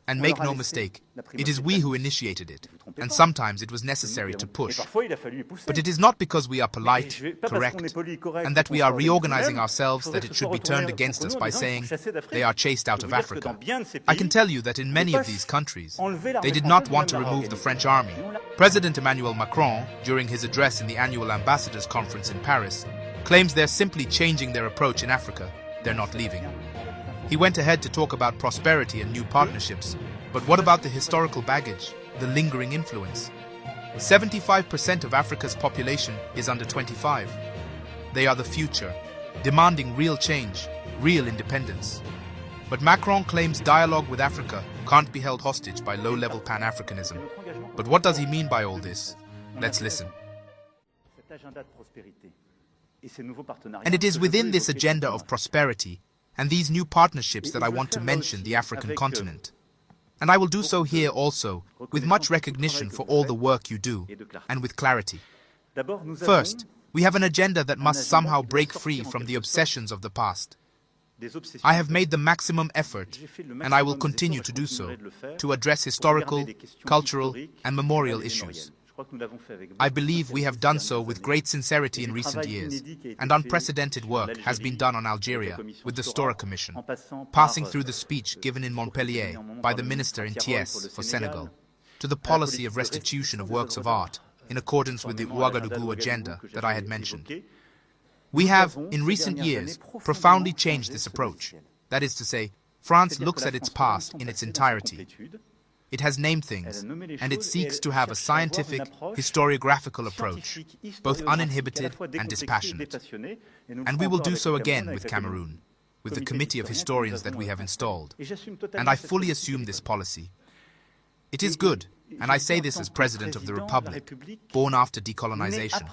And make no mistake, it is we who initiated it, and sometimes it was necessary to push. But it is not because we are polite, correct, and that we are reorganizing ourselves that it should be turned against us by saying they are chased out of Africa. I can tell you that in many of these countries, they did not want to remove the French army. President Emmanuel Macron, during his address in the annual Ambassadors' Conference in Paris, claims they're simply changing their approach in Africa, they're not leaving. He went ahead to talk about prosperity and new partnerships, but what about the historical baggage, the lingering influence? 75% of Africa's population is under 25. They are the future, demanding real change, real independence. But Macron claims dialogue with Africa can't be held hostage by low-level Pan-Africanism. But what does he mean by all this? Let's listen. And it is within this agenda of prosperity and these new partnerships that I want to mention the African continent. And I will do so here also, with much recognition for all the work you do, and with clarity. First, we have an agenda that must somehow break free from the obsessions of the past. I have made the maximum effort, and I will continue to do so, to address historical, cultural, and memorial issues. I believe we have done so with great sincerity in recent years, and unprecedented work has been done on Algeria with the Stora Commission, passing through the speech given in Montpellier by the minister in Thiès for Senegal, to the policy of restitution of works of art in accordance with the Ouagadougou agenda that I had mentioned. We have, in recent years, profoundly changed this approach. That is to say, France looks at its past in its entirety. It has named things, and it seeks to have a scientific, historiographical approach, both uninhibited and dispassionate. And we will do so again with Cameroon, with the committee of historians that we have installed. And I fully assume this policy. It is good, and I say this as President of the Republic, born after decolonization,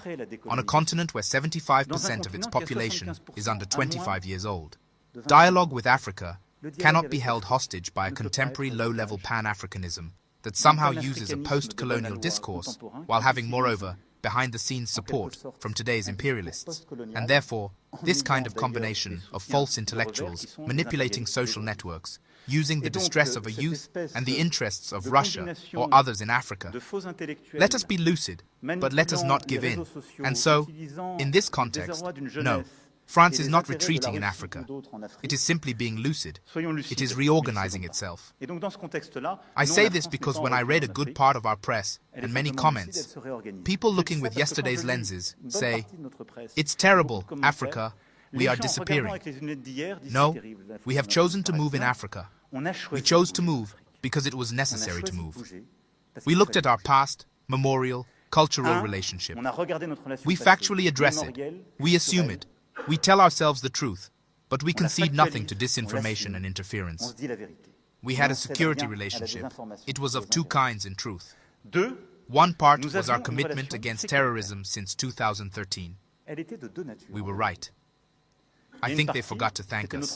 on a continent where 75% of its population is under 25 years old. Dialogue with Africa cannot be held hostage by a contemporary low-level Pan-Africanism that somehow uses a post-colonial discourse while having, moreover, behind-the-scenes support from today's imperialists. And therefore, this kind of combination of false intellectuals manipulating social networks, using the distress of a youth and the interests of Russia or others in Africa. Let us be lucid, but let us not give in. And so, in this context, no. France is not retreating in Africa. It is simply being lucid. It is reorganizing itself. I say this because when I read a good part of our press and many comments, people looking with yesterday's lenses say, "It's terrible, Africa, we are disappearing." No, we have chosen to move in Africa. We chose to move because it was necessary to move. We looked at our past, memorial, cultural relationship. We factually address it. We assume it. We tell ourselves the truth, but we concede nothing to disinformation and interference. We had a security relationship. It was of two kinds in truth. One part was our commitment against terrorism since 2013. We were right. I think they forgot to thank us.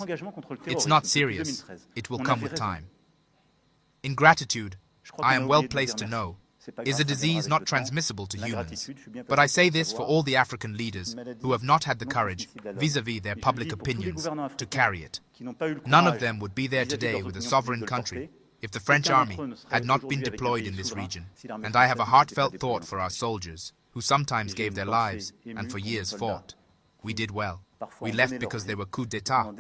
It's not serious. It will come with time. In gratitude, I am well placed to know, is a disease not transmissible to humans. But I say this for all the African leaders who have not had the courage, vis-à-vis their public opinions, to carry it. None of them would be there today with a sovereign country if the French army had not been deployed in this region. And I have a heartfelt thought for our soldiers, who sometimes gave their lives and for years fought. We did well. We left because there were coups d'etat,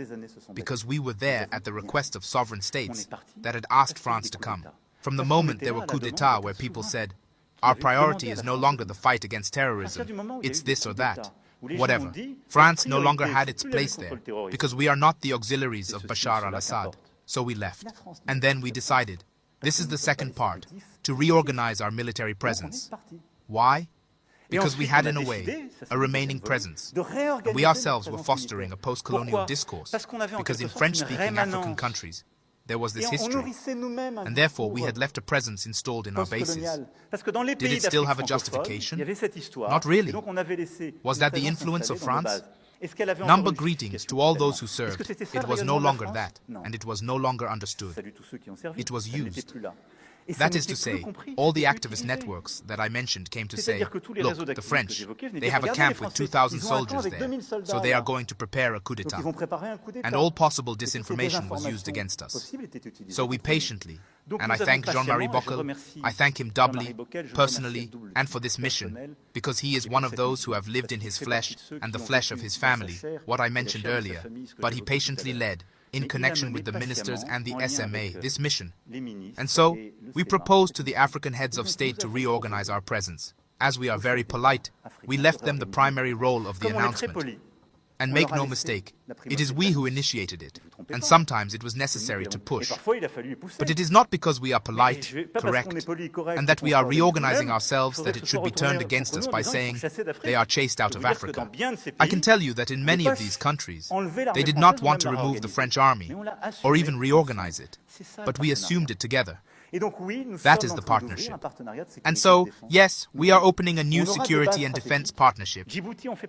because we were there at the request of sovereign states that had asked France to come. From the moment there were coups d'etat where people said, our priority is no longer the fight against terrorism, it's this or that, whatever. France no longer had its place there, because we are not the auxiliaries of Bashar al-Assad, so we left. And then we decided, this is the second part, to reorganize our military presence. Why? Because we had, in a way, a remaining presence. And we ourselves were fostering a post-colonial discourse, because in French-speaking African countries, there was this history, and therefore we had left a presence installed in our bases. Did it still have a justification? Not really. Was that the influence of France? Number greetings to all those who served. It was no longer that, and it was no longer understood. It was used. That is to say, all the activist networks that I mentioned came to say, look, the French, they have a camp with 2,000 soldiers there, so they are going to prepare a coup d'etat. And all possible disinformation was used against us. So we patiently, And I thank Jean-Marie Bockel, I thank him doubly, personally, and for this mission, because he is one of those who have lived in his flesh and the flesh of his family, what I mentioned earlier, but he patiently led, in connection with the ministers and the SMA, this mission. And so, we propose to the African heads of state to reorganize our presence. As we are very polite, we left them the primary role of the announcement. And make no mistake, it is we who initiated it, and sometimes it was necessary to push. But it is not because we are polite, correct, and that we are reorganizing ourselves that it should be turned against us by saying they are chased out of Africa. I can tell you that in many of these countries, they did not want to remove the French army, or even reorganize it, but we assumed it together. That is the partnership. And so, yes, we are opening a new security and defense partnership.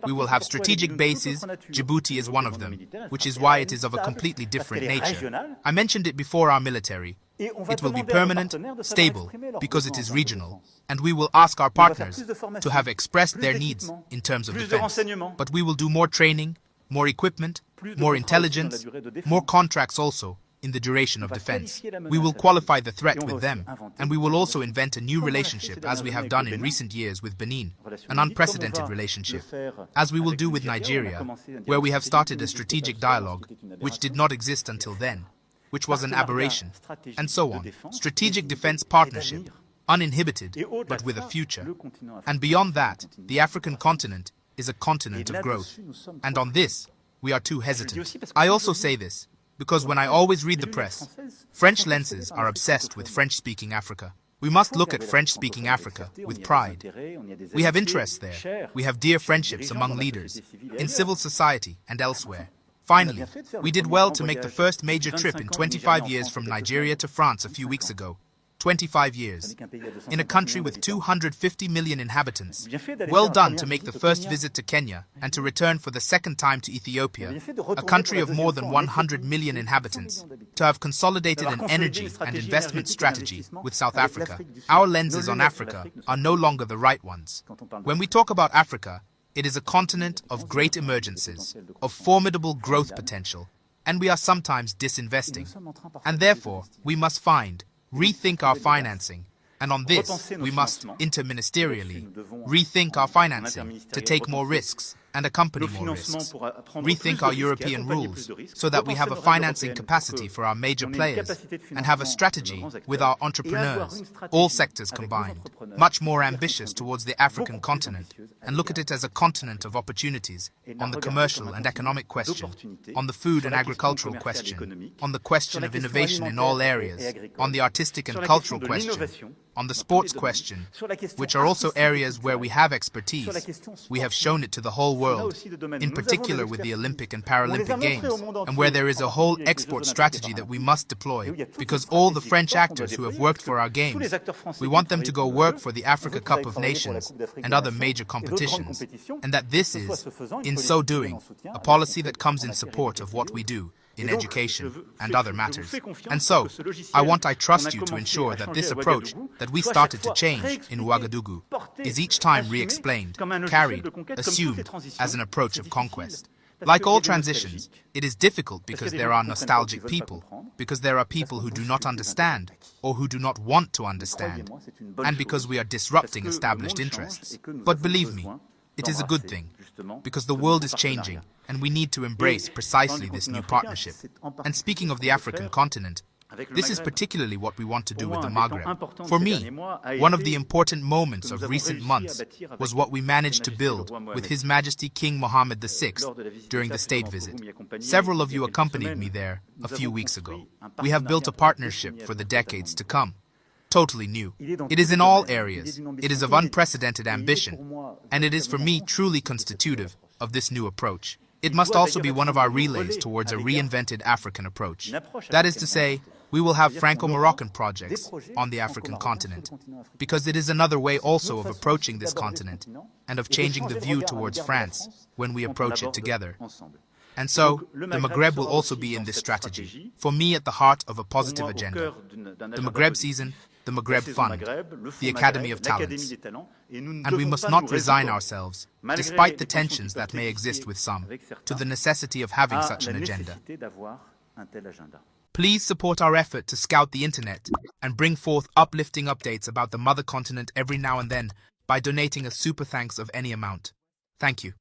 We will have strategic bases. Djibouti is one of them, which is why it is of a completely different nature. I mentioned it before our military. It will be permanent, stable, because it is regional. And we will ask our partners to have expressed their needs in terms of defense. But we will do more training, more equipment, more intelligence, more contracts also, in the duration of defense. We will qualify the threat with them, and we will also invent a new relationship as we have done in recent years with Benin, an unprecedented relationship, as we will do with Nigeria, where we have started a strategic dialogue which did not exist until then, which was an aberration, and so on. Strategic defense partnership, uninhibited, but with a future. And beyond that, the African continent is a continent of growth. And on this, we are too hesitant. I also say this, because when I always read the press, French lenses are obsessed with French-speaking Africa. We must look at French-speaking Africa with pride. We have interests there. We have dear friendships among leaders, in civil society and elsewhere. Finally, we did well to make the first major trip in 25 years from Nigeria to France a few weeks ago. 25 years. In a country with 250 million inhabitants. Well done to make the first visit to Kenya and to return for the second time to Ethiopia, a country of more than 100 million inhabitants. To have consolidated an energy and investment strategy with South Africa. Our lenses on Africa are no longer the right ones. When we talk about Africa, it is a continent of great emergences, of formidable growth potential, and we are sometimes disinvesting. And therefore, we must rethink our financing, and on this, we must, interministerially, rethink our financing to take more risks and accompany more risks. Rethink our European rules so that we have a financing capacity for our major players and have a strategy with our entrepreneurs, all sectors combined, much more ambitious towards the African continent, and look at it as a continent of opportunities on the commercial and economic question, on the food and agricultural question, on the question of innovation in all areas, on the artistic and cultural question, on the sports question, which are also areas where we have expertise. We have shown it to the whole world, in particular with the Olympic and Paralympic Games, and where there is a whole export strategy that we must deploy, because all the French actors who have worked for our games, we want them to go work for the Africa Cup of Nations and other major competitions, and that this is, in so doing, a policy that comes in support of what we do in education and other matters. And so, I trust you to ensure that this approach that we started to change in Ouagadougou is each time re-explained, carried, assumed as an approach of conquest. Like all transitions, it is difficult because there are nostalgic people, because there are people who do not understand or who do not want to understand, and because we are disrupting established interests. But believe me, it is a good thing, because the world is changing, and we need to embrace precisely this new partnership. And speaking of the African continent, this is particularly what we want to do with the Maghreb. For me, one of the important moments of recent months was what we managed to build with His Majesty King Mohammed VI during the state visit. Several of you accompanied me there a few weeks ago. We have built a partnership for the decades to come. Totally new. It is in all areas. It is of unprecedented ambition, and it is for me truly constitutive of this new approach. It must also be one of our relays towards a reinvented African approach. That is to say, we will have Franco-Moroccan projects on the African continent, because it is another way also of approaching this continent and of changing the view towards France when we approach it together. And so, the Maghreb will also be in this strategy, for me at the heart of a positive agenda. The Maghreb season, the Maghreb Fund, the Academy of Talents. And we must not resign ourselves, despite the tensions that may exist with some, to the necessity of having such an agenda. Please support our effort to scout the internet and bring forth uplifting updates about the mother continent every now and then by donating a super thanks of any amount. Thank you.